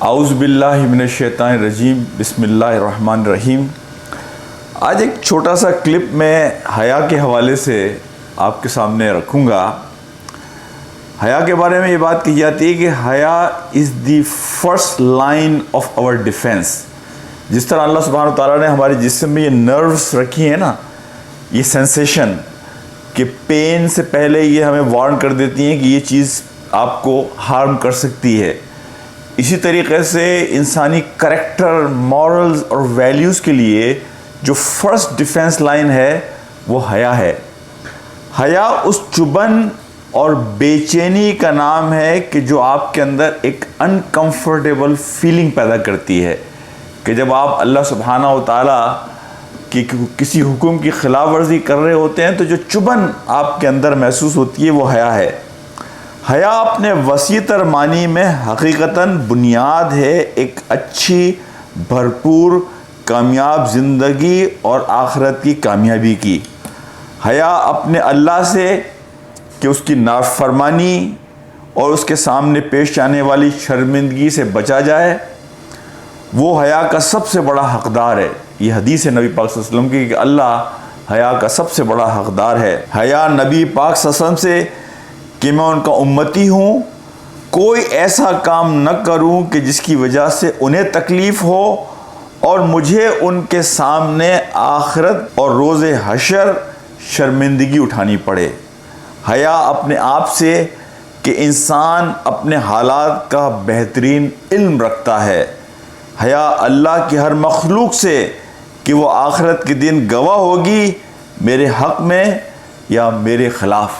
اعوذ باللہ من الشیطان الرجیم، بسم اللہ الرحمن الرحیم۔ آج ایک چھوٹا سا کلپ میں حیا کے حوالے سے آپ کے سامنے رکھوں گا۔ حیا کے بارے میں یہ بات کہی جاتی ہے کہ حیا is the first line of our defence. جس طرح اللہ سبحانہ وتعالیٰ نے ہمارے جسم میں یہ نروس رکھی ہیں نا، یہ سینسیشن کہ پین سے پہلے یہ ہمیں وارن کر دیتی ہیں کہ یہ چیز آپ کو ہارم کر سکتی ہے، اسی طریقے سے انسانی کریکٹر، مورلز اور ویلیوز کے لیے جو فرسٹ ڈیفینس لائن ہے وہ حیا ہے۔ حیا اس چبھن اور بے چینی کا نام ہے کہ جو آپ کے اندر ایک انکمفرٹیبل فیلنگ پیدا کرتی ہے کہ جب آپ اللہ سبحانہ و تعالیٰ کی کسی حکم کی خلاف ورزی کر رہے ہوتے ہیں تو جو چبھن آپ کے اندر محسوس ہوتی ہے وہ حیا ہے۔ حیا اپنے وسیع تر معنی میں حقیقتاً بنیاد ہے ایک اچھی، بھرپور، کامیاب زندگی اور آخرت کی کامیابی کی۔ حیا اپنے اللہ سے کہ اس کی نافرمانی اور اس کے سامنے پیش آنے والی شرمندگی سے بچا جائے، وہ حیا کا سب سے بڑا حقدار ہے۔ یہ حدیث ہے نبی پاک صلی اللہ علیہ وسلم کی کہ اللہ حیا کا سب سے بڑا حقدار ہے۔ حیا نبی پاک صلی اللہ علیہ وسلم سے کہ میں ان کا امتی ہوں، کوئی ایسا کام نہ کروں کہ جس کی وجہ سے انہیں تکلیف ہو اور مجھے ان کے سامنے آخرت اور روز حشر شرمندگی اٹھانی پڑے۔ حیا اپنے آپ سے کہ انسان اپنے حالات کا بہترین علم رکھتا ہے۔ حیا اللہ کی ہر مخلوق سے کہ وہ آخرت کے دن گواہ ہوگی میرے حق میں یا میرے خلاف۔